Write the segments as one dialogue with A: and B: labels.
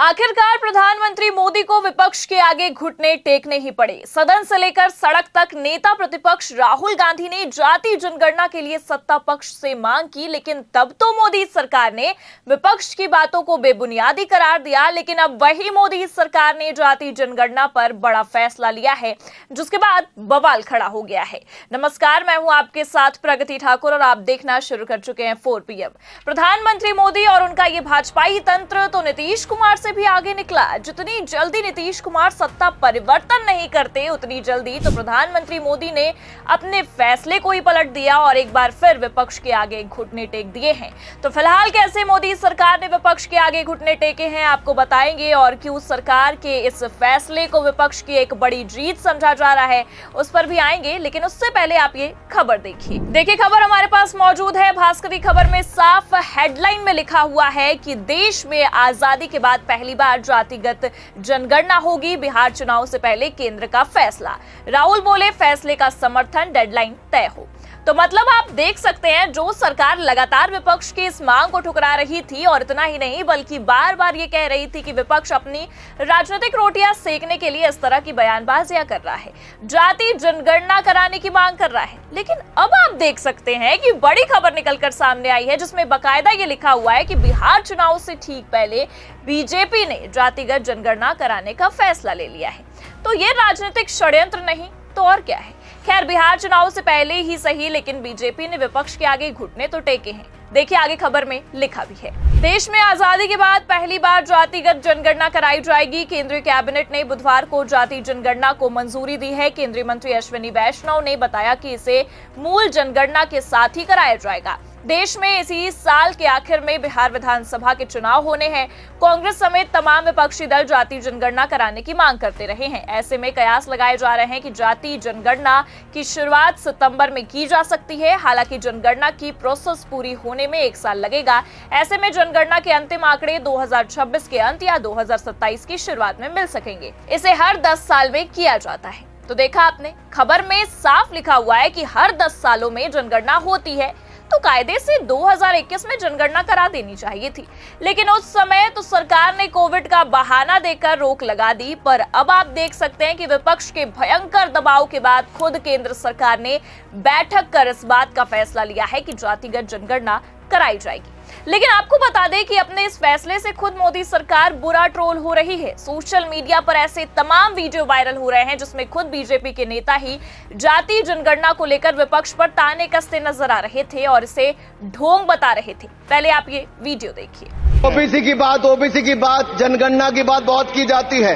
A: आखिरकार प्रधानमंत्री मोदी को विपक्ष के आगे घुटने टेकने ही पड़े। सदन से लेकर सड़क तक नेता प्रतिपक्ष राहुल गांधी ने जाति जनगणना के लिए सत्ता पक्ष से मांग की, लेकिन तब तो मोदी सरकार ने विपक्ष की बातों को बेबुनियादी करार दिया। लेकिन अब वही मोदी सरकार ने जाति जनगणना पर बड़ा फैसला लिया है, जिसके बाद बवाल खड़ा हो गया है। नमस्कार, मैं हूं आपके साथ प्रगति ठाकुर और आप देखना शुरू कर चुके हैं 4 PM। प्रधानमंत्री मोदी और उनका ये भाजपाई तंत्र तो नीतीश कुमार से भी आगे निकला। जितनी जल्दी नीतीश कुमार सत्ता परिवर्तन नहीं करते, उतनी जल्दी तो प्रधानमंत्री मोदी ने अपने फैसले को ही पलट दिया और एक बार फिर विपक्ष के आगे घुटने टेक दिए हैं। तो फिलहाल कैसे मोदी सरकार ने विपक्ष के आगे घुटने टेके हैं, आपको बताएंगे, और क्यों सरकार के इस फैसले को विपक्ष की एक बड़ी जीत समझा जा रहा है, उस पर भी आएंगे। लेकिन उससे पहले आप ये खबर देखिए खबर हमारे पास मौजूद है। भास्कर की खबर में साफ हेडलाइन में लिखा हुआ है कि देश में आजादी के बाद पहली बार जातिगत जनगणना होगी, बिहार चुनाव से पहले केंद्र का फैसला। राहुल बोले, फैसले का समर्थन, डेडलाइन तय हो। तो मतलब आप देख सकते हैं, जो सरकार लगातार विपक्ष की इस मांग को ठुकरा रही थी, और इतना ही नहीं बल्कि बार बार ये कह रही थी कि विपक्ष अपनी राजनीतिक रोटियां सेकने के लिए इस तरह की बयानबाजियां कर रहा है, जाति जनगणना कराने की मांग कर रहा है। लेकिन अब आप देख सकते हैं कि बड़ी खबर निकलकर सामने आई है, जिसमें बाकायदा ये लिखा हुआ है कि बिहार चुनाव से ठीक पहले बीजेपी ने जातिगत जनगणना कराने का फैसला ले लिया है। तो ये राजनीतिक षड्यंत्र नहीं तो और क्या है। खैर, बिहार चुनाव से पहले ही सही, लेकिन बीजेपी ने विपक्ष के आगे घुटने तो टेके हैं। देखिए आगे खबर में लिखा भी है, देश में आजादी के बाद पहली बार जातिगत जनगणना कराई जाएगी। केंद्रीय कैबिनेट ने बुधवार को जाति जनगणना को मंजूरी दी है। केंद्रीय मंत्री अश्विनी वैष्णव ने बताया कि इसे मूल जनगणना के साथ ही कराया जाएगा। देश में इसी साल के आखिर में बिहार विधानसभा के चुनाव होने हैं। कांग्रेस समेत तमाम विपक्षी दल जाति जनगणना कराने की मांग करते रहे हैं। ऐसे में कयास लगाए जा रहे हैं कि जाति जनगणना की शुरुआत सितंबर में की जा सकती है। हालांकि जनगणना की प्रोसेस पूरी होने में 1 साल लगेगा। ऐसे में जनगणना के अंतिम आंकड़े 2026 के अंत या 2027 की शुरुआत में मिल सकेंगे। इसे हर 10 साल में किया जाता है। तो देखा आपने, खबर में साफ लिखा हुआ है कि हर 10 सालों में जनगणना होती है, तो कायदे से 2021 में जनगणना करा देनी चाहिए थी। लेकिन उस समय तो सरकार ने कोविड का बहाना देकर रोक लगा दी। पर अब आप देख सकते हैं कि विपक्ष के भयंकर दबाव के बाद खुद केंद्र सरकार ने बैठक कर इस बात का फैसला लिया है कि जातिगत जनगणना कराई जाएगी। लेकिन आपको बता दें कि अपने इस फैसले से खुद मोदी सरकार बुरा ट्रोल हो रही है। सोशल मीडिया पर ऐसे तमाम वीडियो वायरल हो रहे हैं, जिसमें खुद बीजेपी के नेता ही जाति जनगणना को लेकर विपक्ष पर ताने कसते नजर आ रहे थे और इसे ढोंग बता रहे थे। पहले आप ये वीडियो देखिए।
B: ओबीसी की बात, जनगणना की बात बहुत की जाती है।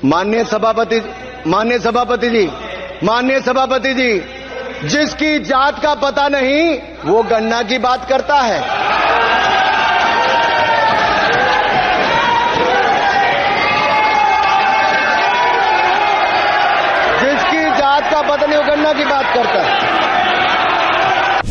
B: माननीय सभापति जी, जिसकी जात का पता नहीं वो गणना की बात करता है। जिसकी जात का पता नहीं वो गणना की बात करता है।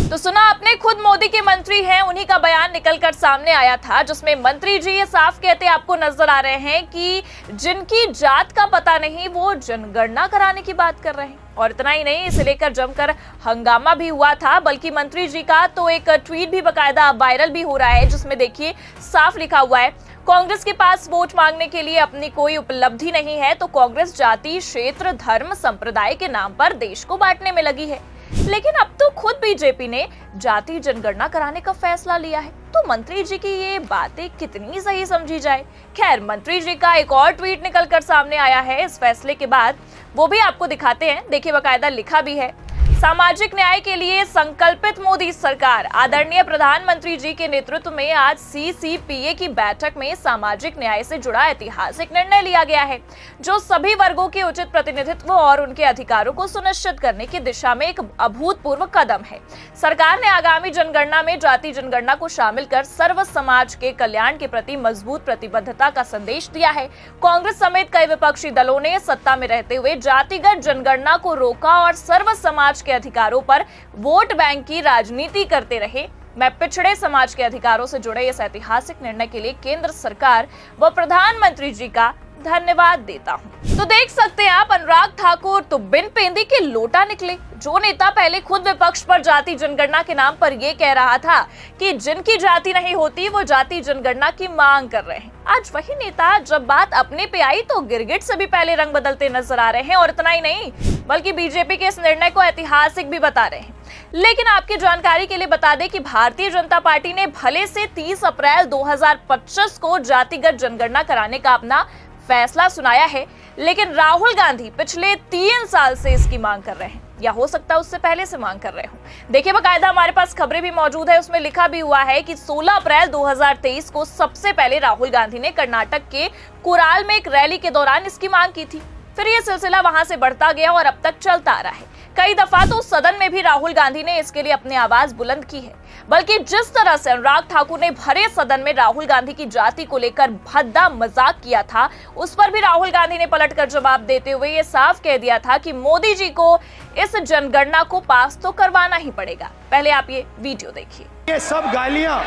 A: तो सुना आपने, खुद मोदी के मंत्री हैं, उन्हीं का बयान निकलकर सामने आया था, जिसमें मंत्री जी ये साफ कहते आपको नजर आ रहे हैं कि जिनकी जात का पता नहीं वो जनगणना कराने की बात कर रहे हैं। और इतना ही नहीं, इसे लेकर जमकर हंगामा भी हुआ था। बल्कि मंत्री जी का तो एक ट्वीट भी बकायदा वायरल भी हो रहा है, जिसमें देखिए साफ लिखा हुआ है, कांग्रेस के पास वोट मांगने के लिए अपनी कोई उपलब्धि नहीं है, तो कांग्रेस जाति, क्षेत्र, धर्म, संप्रदाय के नाम पर देश को बांटने में लगी है। लेकिन अब तो खुद बीजेपी ने जाति जनगणना कराने का फैसला लिया है, तो मंत्री जी की ये बातें कितनी सही समझी जाए। खैर, मंत्री जी का एक और ट्वीट निकलकर सामने आया है इस फैसले के बाद, वो भी आपको दिखाते हैं। देखिए बाकायदा लिखा भी है, सामाजिक न्याय के लिए संकल्पित मोदी सरकार। आदरणीय प्रधानमंत्री जी के नेतृत्व में आज CCPA की बैठक में सामाजिक न्याय से जुड़ा ऐतिहासिक निर्णय लिया गया है, जो सभी वर्गों के उचित प्रतिनिधित्व और उनके अधिकारों को सुनिश्चित करने की दिशा में एक अभूतपूर्व कदम है। सरकार ने आगामी जनगणना में जाति जनगणना को शामिल कर सर्व समाज के कल्याण के प्रति मजबूत प्रतिबद्धता का संदेश दिया है। कांग्रेस समेत कई विपक्षी दलों ने सत्ता में रहते हुए जातिगत जनगणना को रोका और सर्व समाज के अधिकारों पर वोट बैंक की राजनीति करते रहे। मैं पिछड़े समाज के अधिकारों से जुड़े इस ऐतिहासिक निर्णय के लिए केंद्र सरकार व प्रधानमंत्री जी का धन्यवाद देता हूं। तो देख सकते हैं आप, अनुराग ठाकुर तो बिन पेंदी के लोटा निकले। जो नेता पहले खुद विपक्ष पर जाति जनगणना के नाम पर यह कह रहा था कि जिनकी जाति नहीं होती वो जाति जनगणना की मांग कर रहे हैं, आज वही नेता जब बात अपने पे आई तो गिरगिट से भी पहले रंग बदलते नजर आ रहे हैं। और इतना ही नहीं बल्कि बीजेपी के इस निर्णय को ऐतिहासिक भी बता रहे हैं। लेकिन आपकी जानकारी के लिए बता दें कि भारतीय जनता पार्टी ने भले से 30 अप्रैल 2025 को जातिगत जनगणना कराने का अपना फैसला सुनाया है, लेकिन राहुल गांधी पिछले 3 साल से इसकी मांग कर रहे हैं, या हो सकता है उससे पहले से मांग कर रहे हो। देखिए बाकायदा हमारे पास खबरें भी मौजूद है, उसमें लिखा भी हुआ है कि 16 अप्रैल 2023 को सबसे पहले राहुल गांधी ने कर्नाटक के कुराल में एक रैली के दौरान इसकी मांग की थी। फिर यह सिलसिला वहां से बढ़ता गया और अब तक चलता आ रहा है। कई दफा तो सदन में भी राहुल गांधी ने इसके लिए अपनी आवाज बुलंद की है, बल्कि जिस तरह से अनुराग ठाकुर ने भरे सदन में राहुल गांधी की जाति को लेकर भद्दा मजाक किया था, उस पर भी राहुल गांधी ने पलटकर जवाब देते हुए ये साफ कह दिया था कि मोदी जी को इस जनगणना को पास तो करवाना ही पड़ेगा। पहले आप ये वीडियो देखिए।
C: ये सब गालियां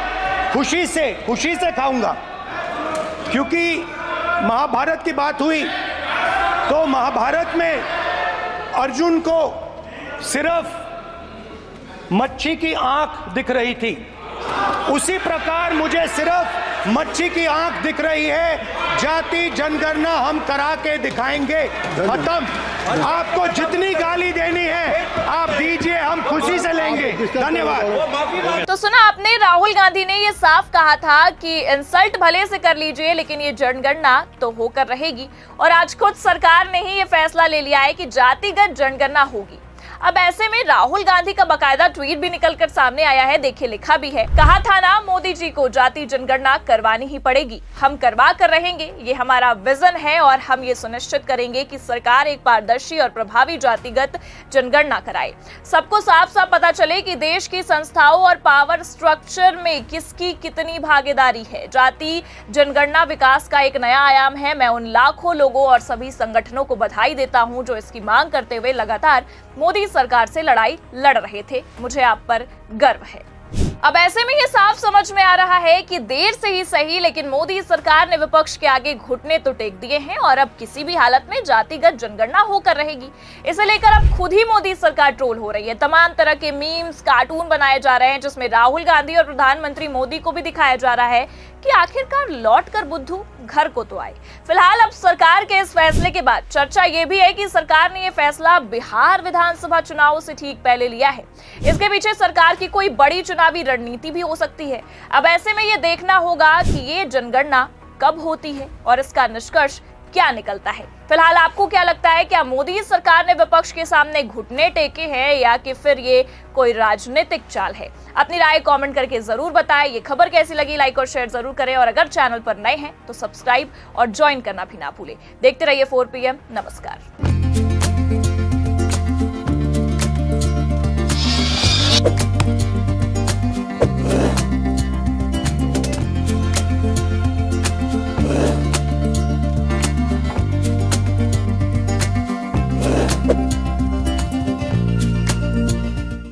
C: खुशी से खाऊंगा, क्योंकि महाभारत की बात हुई तो महाभारत में अर्जुन को सिर्फ मच्छी की आंख दिख रही थी, उसी प्रकार मुझे सिर्फ मच्छी की आंख दिख रही है। जाति जनगणना हम करा के दिखाएंगे। खत्म। आपको जितनी गाली देनी है आप दीजिए, हम खुशी से लेंगे। धन्यवाद।
A: तो सुना आपने, राहुल गांधी ने ये साफ कहा था कि इंसल्ट भले से कर लीजिए लेकिन ये जनगणना तो होकर रहेगी। और आज खुद सरकार ने ही ये फैसला ले लिया है कि जातिगत जनगणना होगी। अब ऐसे में राहुल गांधी का बकायदा ट्वीट भी निकलकर सामने आया है। देखिए लिखा भी है, कहा था ना मोदी जी को जाति जनगणना करवानी ही पड़ेगी, हम करवा कर रहेंगे, ये हमारा विजन है और हम ये सुनिश्चित करेंगे कि सरकार एक पारदर्शी और प्रभावी जातिगत जनगणना कराए। सबको साफ साफ पता चले कि देश की संस्थाओं और पावर स्ट्रक्चर में किसकी कितनी भागीदारी है। जाति जनगणना विकास का एक नया आयाम है। मैं उन लाखों लोगों और सभी संगठनों को बधाई देता हूं जो इसकी मांग करते हुए लगातार मोदी सरकार से लड़ाई लड़ रहे थे। मुझे आप पर गर्व है। अब ऐसे में ये साफ समझ में आ रहा है कि देर से ही सही लेकिन मोदी सरकार ने विपक्ष के आगे घुटने तो टेक दिए हैं और अब किसी भी हालत में जातिगत जनगणना होकर रहेगी। इसे लेकर अब खुद ही मोदी सरकार ट्रोल हो रही है। तमाम तरह के मीम्स, कार्टून बनाए जा रहे हैं जिसमें राहुल गांधी और प्रधानमंत्री मोदी को भी दिखाया जा रहा है कि आखिरकार लौट कर बुद्धू घर को तो आए। फिलहाल अब सरकार के इस फैसले के बाद चर्चा ये भी है कि सरकार ने ये फैसला बिहार विधानसभा चुनाव से ठीक पहले लिया है। इसके पीछे सरकार की कोई बड़ी चुनावी रणनीति भी हो सकती है। अब ऐसे में ये देखना होगा कि ये जनगणना कब होती है और इसका निष्कर्ष क्या निकलता है। फिलहाल आपको क्या लगता है, क्या मोदी सरकार ने विपक्ष के सामने घुटने टेके हैं या कि फिर ये कोई राजनीतिक चाल है? अपनी राय कमेंट करके जरूर बताएं। ये खबर कैसी लगी लाइक और शेयर जरूर करें और अगर चैनल पर नए हैं तो सब्सक्राइब और ज्वाइन करना भी ना भूलें। देखते रहिए 4 PM। नमस्कार।